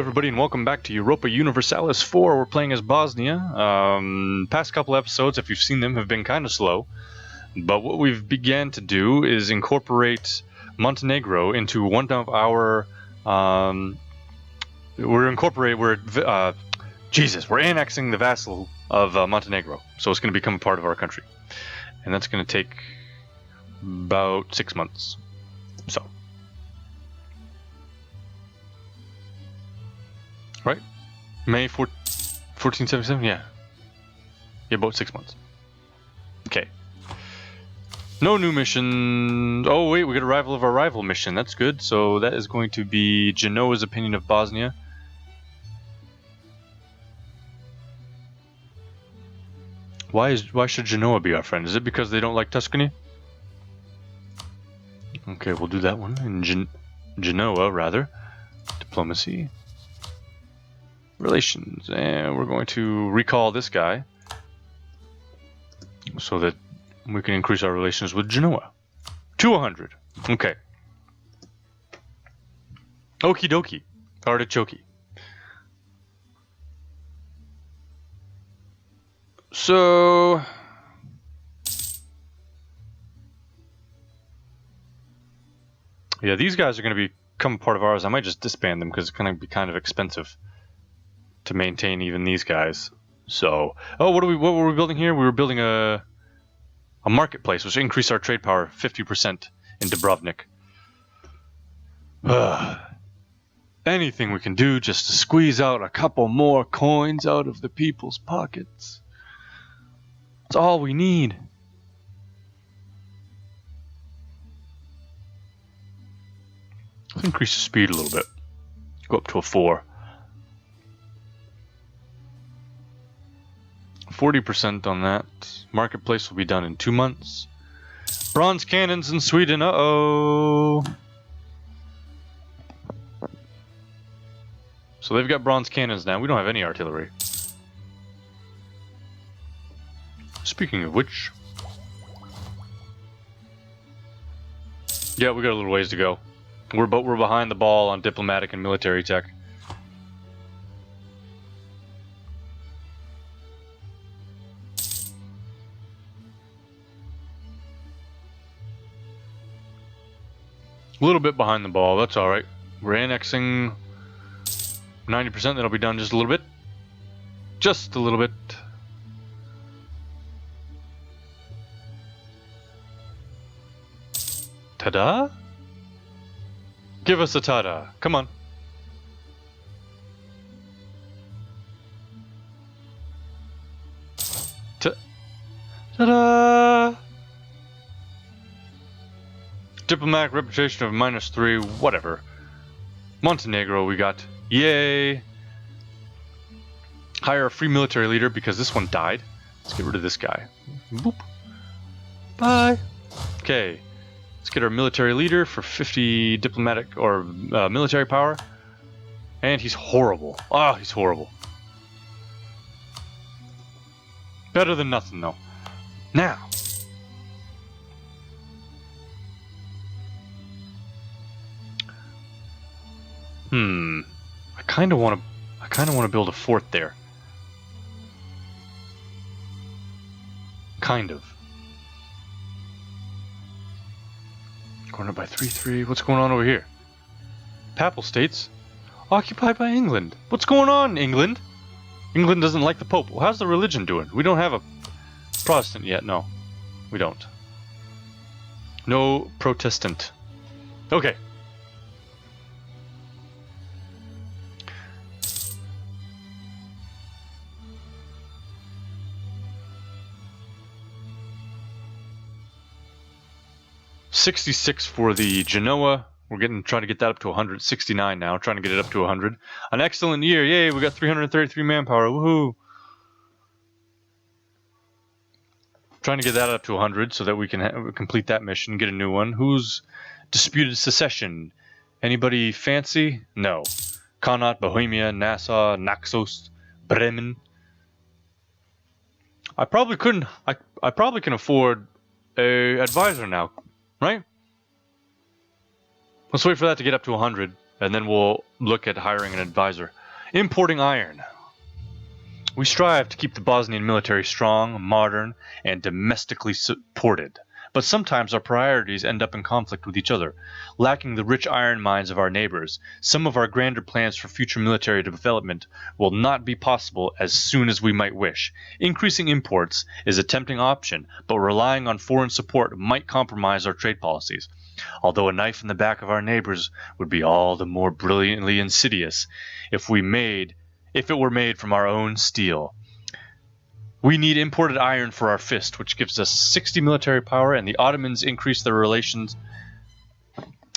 everybody, and welcome back to Europa Universalis 4. We're playing as Bosnia. Past couple episodes, if you've seen them, have been kind of slow. But what we've began to do is incorporate Montenegro into one of our... we're annexing the vassal of Montenegro. So it's going to become a part of our country. And that's going to take about 6 months. So... right? May 1477? Yeah, about 6 months. Okay. No new mission. Oh, wait, we got a rival of our rival mission. That's good. So that is going to be Genoa's opinion of Bosnia. Why should Genoa be our friend? Is it because they don't like Tuscany? Okay, we'll do that one. In Genoa, rather. Diplomacy. Relations, and we're going to recall this guy so that we can increase our relations with Genoa to 100. Okay. Okie dokie. Artichoke. So... yeah, these guys are going to become part of ours. I might just disband them because it's going to be kind of expensive to maintain even these guys. So, oh, what were we building here? We were building a marketplace, which increased our trade power 50% in Dubrovnik. Anything we can do just to squeeze out a couple more coins out of the people's pockets. That's all we need. Let's increase the speed a little bit. Go up to a 4. 40% on that. Marketplace will be done in 2 months. Bronze cannons in Sweden. Uh-oh. So they've got bronze cannons now. We don't have any artillery. Speaking of which... yeah, we got a little ways to go. We're behind the ball on diplomatic and military tech. A little bit behind the ball, that's alright. We're annexing 90%, that'll be done just a little bit. Just a little bit. Ta-da? Give us a ta-da. Come on. Ta-da! Diplomatic reputation of -3, whatever. Montenegro we got. Yay! Hire a free military leader because this one died. Let's get rid of this guy. Boop. Bye! Okay. Let's get our military leader for 50 diplomatic or military power. And he's horrible. Ah, he's horrible. Better than nothing though. Now. I kind of want to build a fort there. Kind of. Cornered by 3-3. What's going on over here? Papal States occupied by England. What's going on, England? England doesn't like the Pope. Well, how's the religion doing? We don't have a Protestant yet. No, we don't. No Protestant. Okay. $66 for the Genoa. We're trying to get that up to 100. 69 now. Trying to get it up to 100. An excellent year. Yay, we got 333 manpower. Woohoo. Trying to get that up to 100 so that we can complete that mission, get a new one. Who's disputed secession? Anybody fancy? No. Connaught, Bohemia, Nassau, Naxos, Bremen. I probably couldn't. I probably can afford a advisor now. Right? Let's wait for that to get up to 100. And then we'll look at hiring an advisor. Importing iron. We strive to keep the Bosnian military strong, modern, and domestically supported. But sometimes our priorities end up in conflict with each other. Lacking the rich iron mines of our neighbors, some of our grander plans for future military development will not be possible as soon as we might wish. Increasing imports is a tempting option, but relying on foreign support might compromise our trade policies. Although a knife in the back of our neighbors would be all the more brilliantly insidious if it were made from our own steel. We need imported iron for our fist, which gives us 60 military power, and the Ottomans increase their relations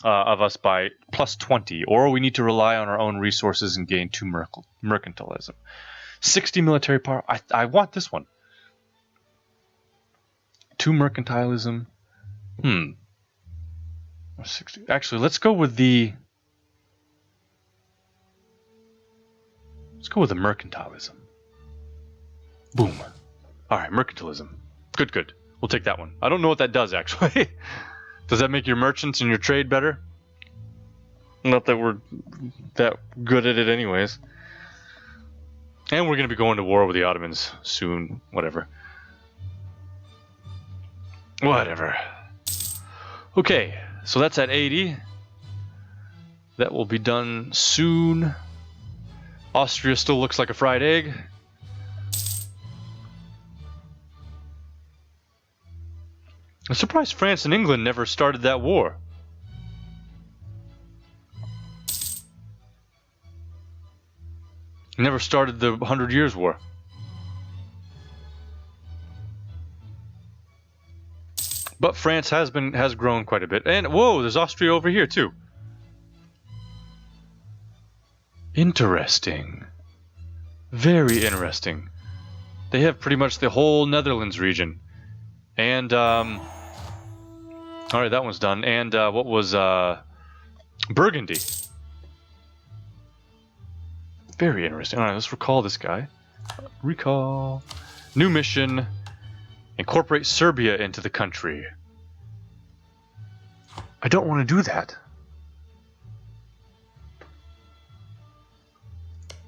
of us by plus 20, or we need to rely on our own resources and gain 2 mercantilism. 60 military power. I want this one. 2 mercantilism. 60. Actually, let's go with the mercantilism. Boom. Alright, mercantilism. Good. We'll take that one. I don't know what that does, actually. Does that make your merchants and your trade better? Not that we're that good at it anyways. And we're going to be going to war with the Ottomans soon. Whatever. Okay, so that's at 80. That will be done soon. Austria still looks like a fried egg. I'm surprised France and England never started that war. Never started the 100 Years' War. But France has grown quite a bit. And whoa, there's Austria over here too. Interesting. Very interesting. They have pretty much the whole Netherlands region. And alright, that one's done. And what was Burgundy? Very interesting. Alright, let's recall this guy. Recall. New mission. Incorporate Serbia into the country. I don't want to do that.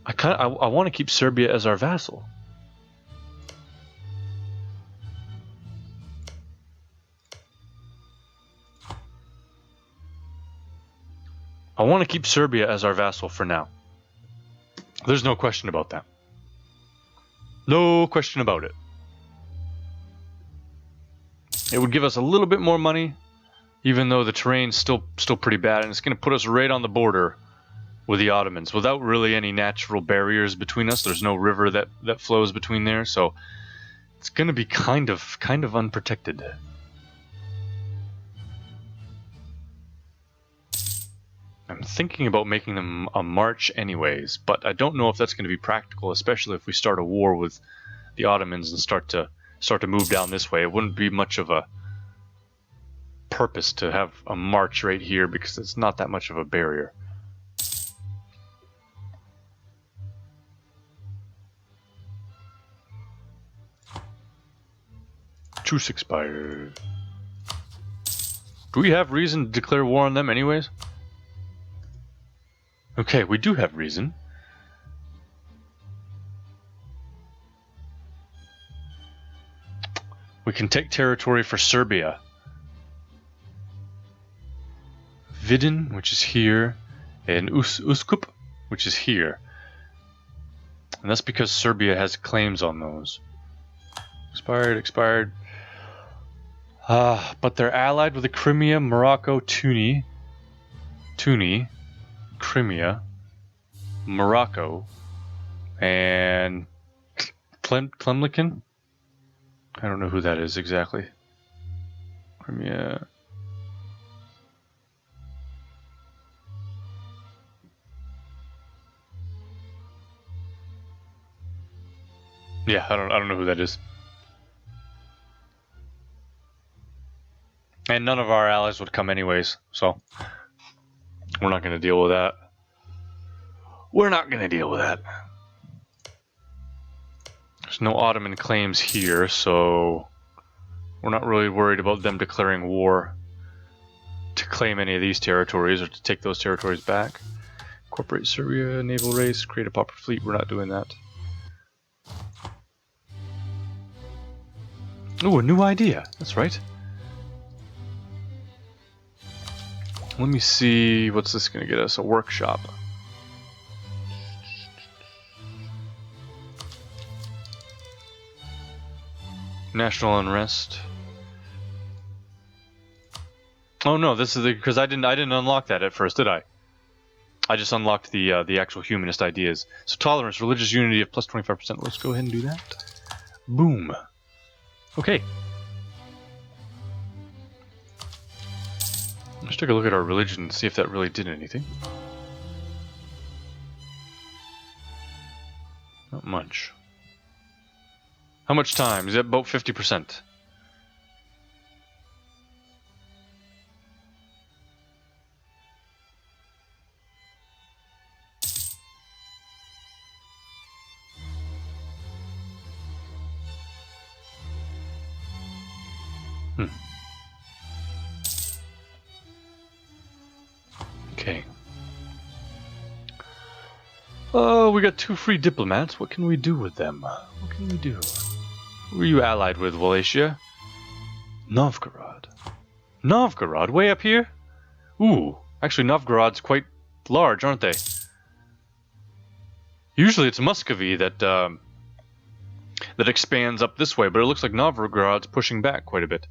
I want to keep Serbia as our vassal. I want to keep Serbia as our vassal for now. There's no question about that. No question about it. It would give us a little bit more money, even though the terrain's still pretty bad, and it's going to put us right on the border with the Ottomans, without really any natural barriers between us. There's no river that flows between there, so it's going to be kind of unprotected. I'm thinking about making them a march anyways, but I don't know if that's going to be practical, especially if we start a war with the Ottomans and start to move down this way. It wouldn't be much of a purpose to have a march right here because it's not that much of a barrier. Truce expired. Do we have reason to declare war on them anyways? Okay, we do have reason. We can take territory for Serbia. Vidin, which is here, and Uskup, which is here. And that's because Serbia has claims on those. Expired. But they're allied with the Crimea, Morocco, Tunis, Crimea, Morocco, and Klemlikin? I don't know who that is exactly. Crimea. Yeah, I don't know who that is. And none of our allies would come anyways, so we're not going to deal with that. There's no Ottoman claims here, so we're not really worried about them declaring war to claim any of these territories or to take those territories back. Incorporate Serbia, naval race, create a pauper fleet. We're not doing that. Ooh, a new idea. That's right. Let me see, what's this going to get us? A workshop. National unrest. Oh no, this is because I didn't unlock that at first, did I? I just unlocked the actual humanist ideas. So tolerance, religious unity of plus 25%. Let's go ahead and do that. Boom. Okay. Let's take a look at our religion and see if that really did anything. Not much. How much time? Is that about 50%? Okay. Oh, we got 2 free diplomats. What can we do with them? What can we do? Who are you allied with, Wallachia? Novgorod. Novgorod? Way up here? Ooh, actually Novgorod's quite large, aren't they? Usually it's Muscovy that that expands up this way, but it looks like Novgorod's pushing back quite a bit.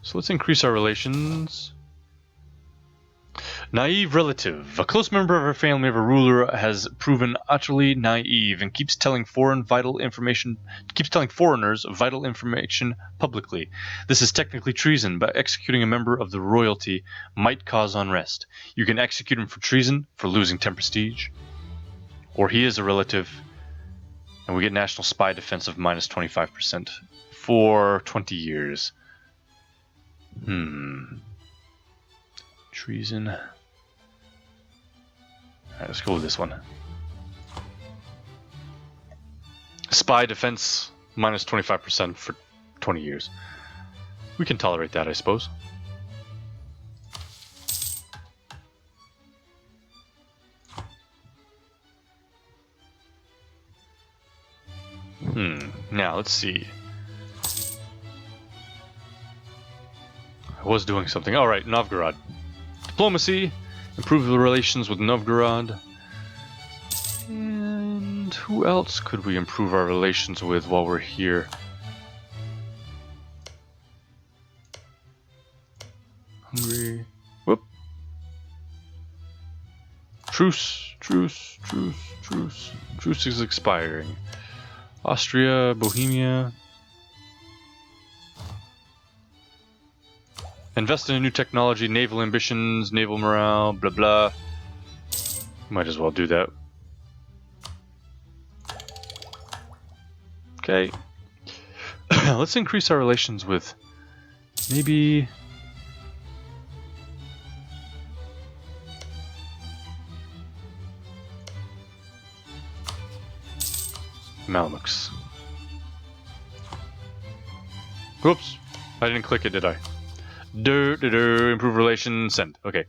So let's increase our relations. Naive relative. A close member of our family of a ruler has proven utterly naive and keeps telling foreigners vital information publicly. This is technically treason, but executing a member of the royalty might cause unrest. You can execute him for treason, for losing 10 prestige, or he is a relative, and we get national spy defense of minus 25% for 20 years. Treason. Alright, let's go with this one. Spy defense, minus 25% for 20 years. We can tolerate that, I suppose. Now, let's see. I was doing something. Alright, Novgorod. Diplomacy. Improve the relations with Novgorod. And who else could we improve our relations with while we're here? Hungary. Whoop. Truce. Truce. Truce. Truce. Truce is expiring. Austria. Bohemia. Invest in a new technology, naval ambitions, naval morale, blah blah. Might as well do that. Okay. Let's increase our relations with maybe Malamux. Whoops. I didn't click it, did I? Improve relations, send. Okay.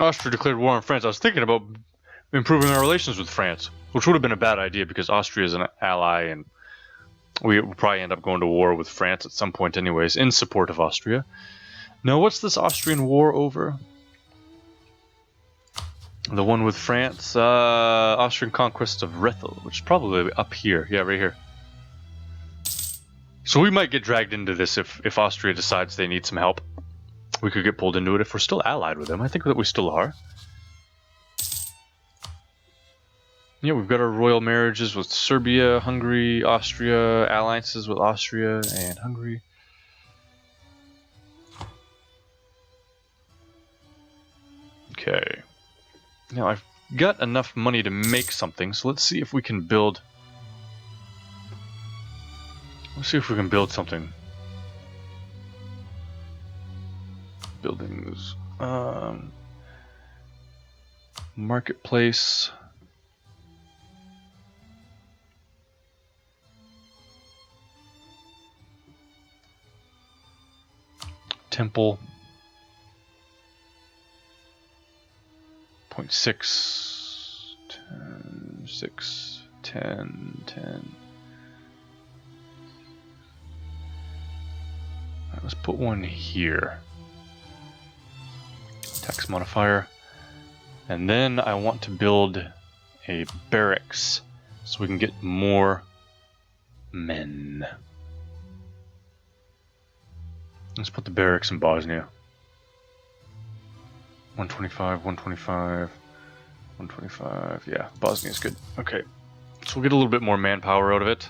Austria declared war on France. I was thinking about improving our relations with France, which would have been a bad idea because Austria is an ally and we will probably end up going to war with France at some point anyways, in support of Austria. Now, what's this Austrian war over? The one with France, Austrian conquest of Rethel, which is probably up here. Yeah, right here. So we might get dragged into this if Austria decides they need some help. We could get pulled into it if we're still allied with them. I think that we still are. Yeah, we've got our royal marriages with Serbia, Hungary, Austria, alliances with Austria and Hungary. Okay. Now, I've got enough money to make something, so let's see if we can build... Let's see if we can build something. Buildings. Marketplace. temple. 0.6, 10, 6, 10, 10. Right, let's put one here. Tax modifier. And then I want to build a barracks so we can get more men. Let's put the barracks in Bosnia. 125, 125, 125. Yeah, Bosnia's good. Okay. So we'll get a little bit more manpower out of it.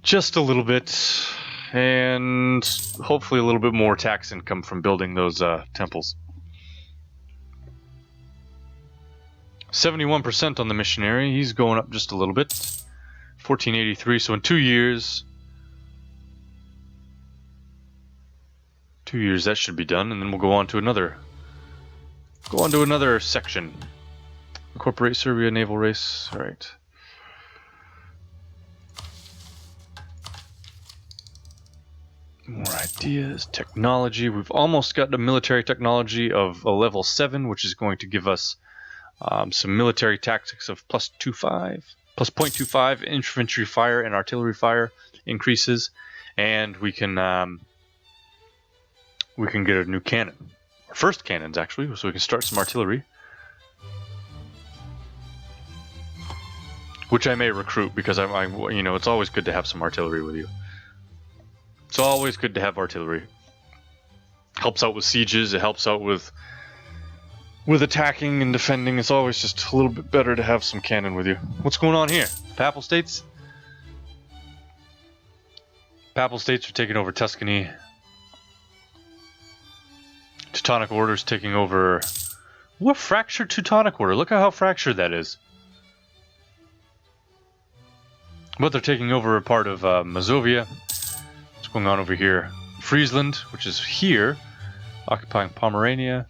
Just a little bit. And hopefully a little bit more tax income from building those temples. 71% on the missionary. He's going up just a little bit. 1483. So in 2 years... 2 years that should be done, and then we'll go on to another section. Incorporate Serbia naval race. All right. More ideas, technology. We've almost got the military technology of a level 7, which is going to give us some military tactics of plus 0.25 infantry fire and artillery fire increases, and we can get a new cannon. Our first cannons, actually, so we can start some artillery. Which I may recruit, because you know, it's always good to have some artillery with you. It's always good to have artillery. Helps out with sieges, it helps out with attacking and defending. It's always just a little bit better to have some cannon with you. What's going on here? Papal States? Papal States are taking over Tuscany. Teutonic Order's taking over... What fractured Teutonic Order? Look at how fractured that is. But they're taking over a part of Mazovia. What's going on over here? Friesland, which is here, occupying Pomerania.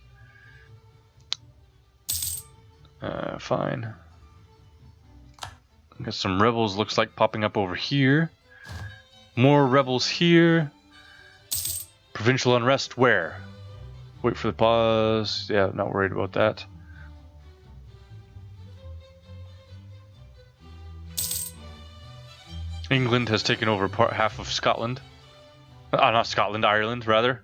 Fine. Got some rebels, looks like, popping up over here. More rebels here. Provincial unrest where? Wait for the pause. Yeah, not worried about that. England has taken over half of Scotland. Not Scotland, Ireland, rather.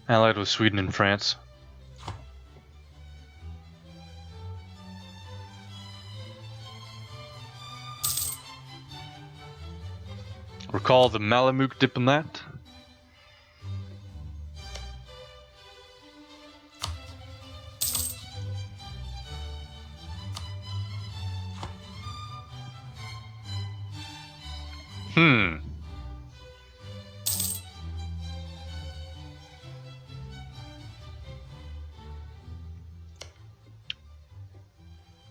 Allied with Sweden and France. Recall the Malamute diplomat.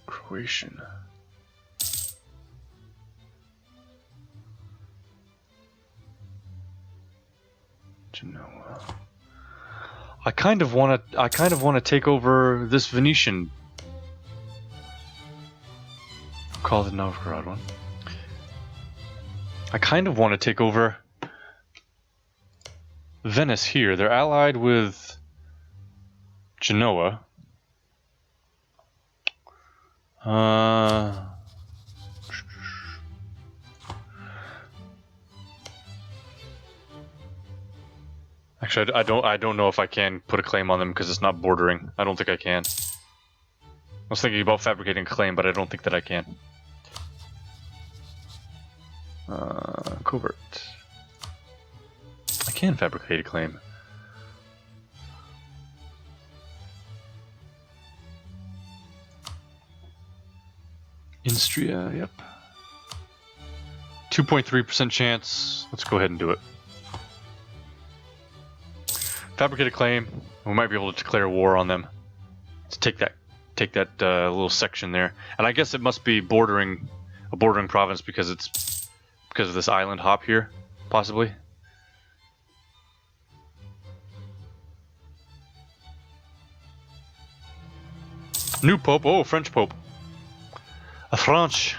Croatian. Genoa. I kind of want to take over this Venetian. Call the Novgorod one. I kind of want to take over Venice here. They're allied with Genoa. Actually, I don't know if I can put a claim on them because it's not bordering. I don't think I can. I was thinking about fabricating a claim, but I don't think that I can. Covert. I can fabricate a claim. Instria, yep. 2.3% chance. Let's go ahead and do it. Fabricate a claim. We might be able to declare war on them. Let's take that little section there. And I guess it must be a bordering province because of this island hop here, possibly. New Pope. Oh, French Pope. A Français.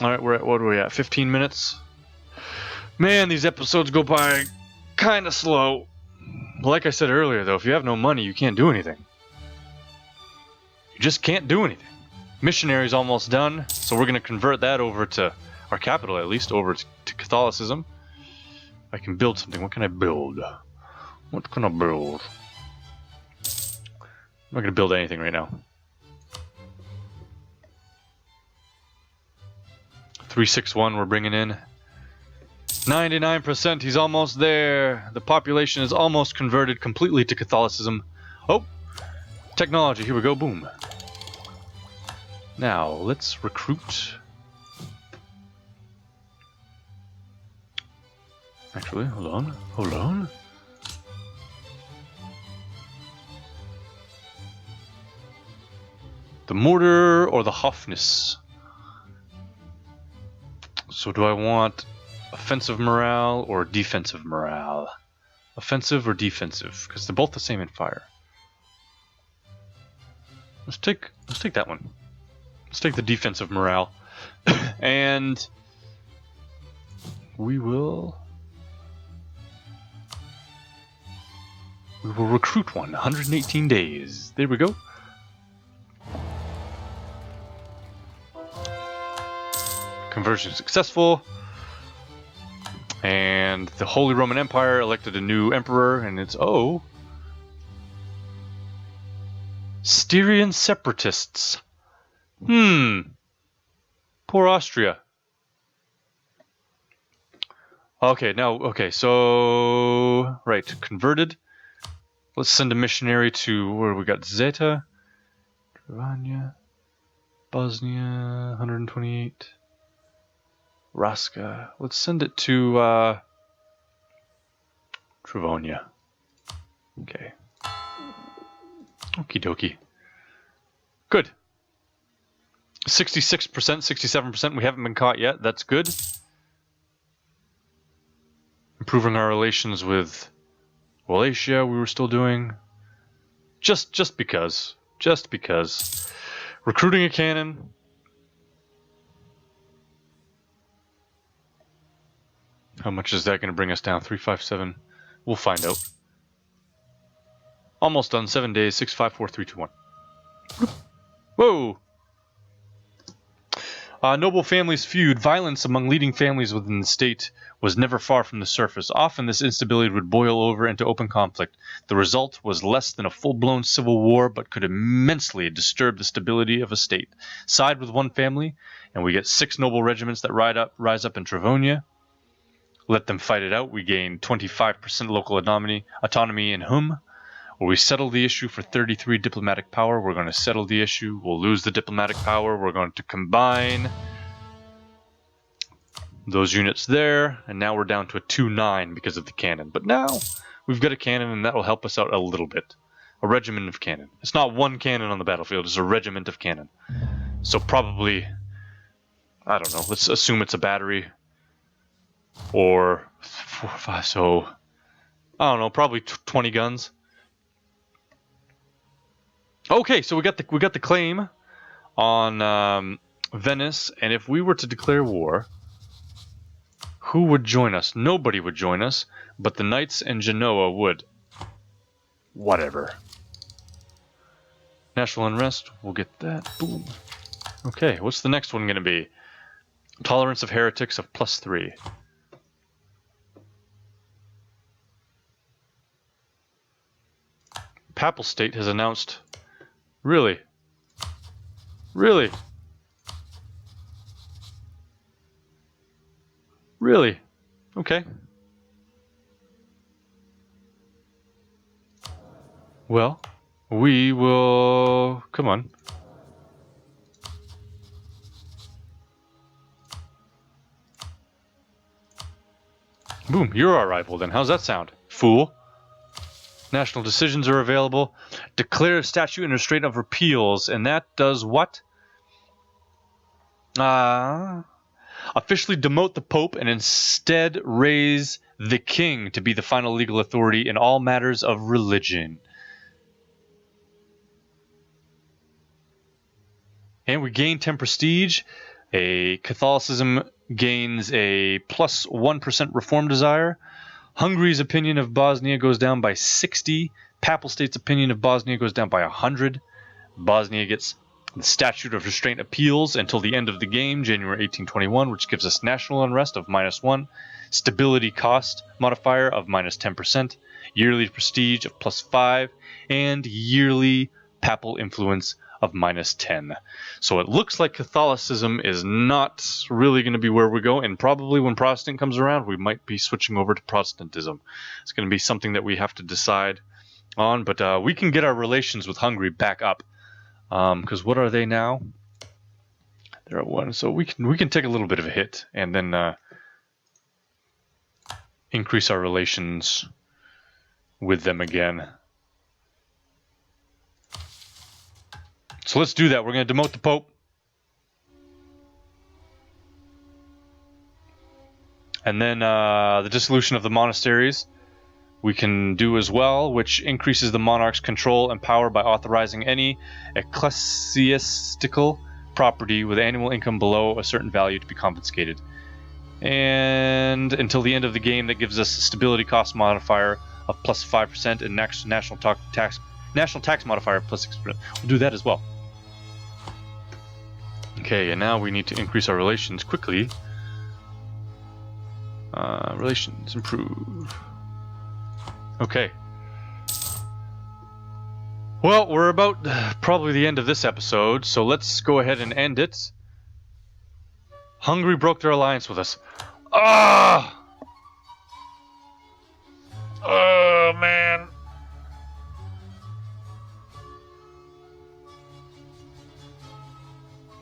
Alright, what are we at? 15 minutes? Man, these episodes go by kind of slow. Like I said earlier, though, if you have no money, you can't do anything. You just can't do anything. Missionary's almost done, so we're going to convert that over to our capital, at least, over to Catholicism. I can build something. What can I build? What can I build? I'm not going to build anything right now. 361 we're bringing in. 99%, he's almost there. The population is almost converted completely to Catholicism. Oh, technology, here we go, boom. Now, let's recruit. Actually, hold on. The mortar or the Hofness? So do I want offensive morale or defensive morale? Offensive or defensive? Because they're both the same in fire. Let's take that one. Let's take the defensive morale. And we will recruit one. 118 days. There we go. Conversion successful. And the Holy Roman Empire elected a new emperor, and it's Styrian separatists. Poor Austria. Okay, so right, converted. Let's send a missionary to where we got Zeta, Trevania, Bosnia, 128. Raska. Let's send it to Travonia. Okay. Okie dokie. Good. 66%, 67%. We haven't been caught yet. That's good. Improving our relations with Wallachia, we were still doing. Just because. Just because. Recruiting a cannon. How much is that going to bring us down? 357. We'll find out. Almost done. 7 days. 6, 5, 4, 3, 2, 1. Whoa! Noble families feud. Violence among leading families within the state was never far from the surface. Often this instability would boil over into open conflict. The result was less than a full-blown civil war, but could immensely disturb the stability of a state. Side with one family, and we get 6 noble regiments that rise up in Travonia. Let them fight it out. We gain 25% local autonomy in Hum. Or we settle the issue for 33 diplomatic power. We're going to settle the issue. We'll lose the diplomatic power. We're going to combine those units there. And now we're down to a 2-9 because of the cannon. But now we've got a cannon, and that will help us out a little bit. A regiment of cannon. It's not one cannon on the battlefield. It's a regiment of cannon. So probably, I don't know. Let's assume it's a battery. Or 4 or 5, so I don't know, probably 20 guns. Okay, so we got the claim on Venice, and if we were to declare war, who would join us? Nobody would join us, but the Knights and Genoa would. Whatever. National unrest, we'll get that. Boom. Okay, what's the next one going to be? Tolerance of heretics of +3. Papal State has announced. Really? Really? Really? Okay. Well, we will... Come on. Boom, you're our rival then. How's that sound? Fool. National decisions are available. Declare a statute and restraint of repeals, and that does what? Officially demote the Pope and instead raise the King to be the final legal authority in all matters of religion. And we gain 10 prestige. A Catholicism gains a plus 1% reform desire. Hungary's opinion of Bosnia goes down by 60. Papal State's opinion of Bosnia goes down by 100. Bosnia gets the statute of restraint appeals until the end of the game, January 1821, which gives us national unrest of -1, stability cost modifier of -10%, yearly prestige of +5, and yearly papal influence of -10. So it looks like Catholicism is not really going to be where we go, and probably when Protestant comes around, we might be switching over to Protestantism. It's going to be something that we have to decide on, but we can get our relations with Hungary back up. Because what are they now? They're at 1, so we can take a little bit of a hit and then increase our relations with them again. So let's do that. We're going to demote the Pope. And then the dissolution of the monasteries we can do as well, which increases the monarch's control and power by authorizing any ecclesiastical property with annual income below a certain value to be confiscated. And until the end of the game, that gives us a stability cost modifier of +5% and national tax modifier of +6%. We'll do that as well. Okay, and now we need to increase our relations quickly. Relations improve. Okay. Well, we're about probably the end of this episode, so let's go ahead and end it. Hungary broke their alliance with us. Ah! Oh, man.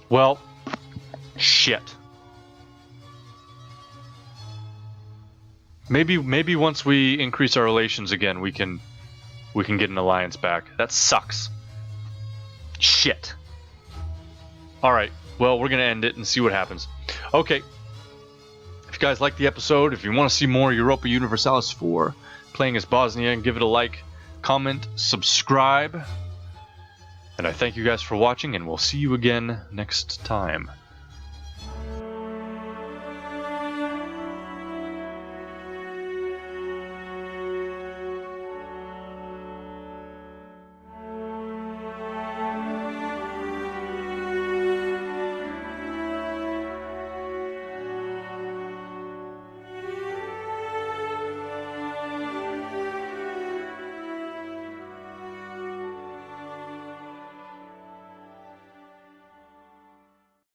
Well, shit. Maybe once we increase our relations again, we can get an alliance back. That sucks. Shit. Alright, well, we're going to end it and see what happens. Okay. If you guys liked the episode, if you want to see more Europa Universalis 4 playing as Bosnia, give it a like, comment, subscribe. And I thank you guys for watching, and we'll see you again next time.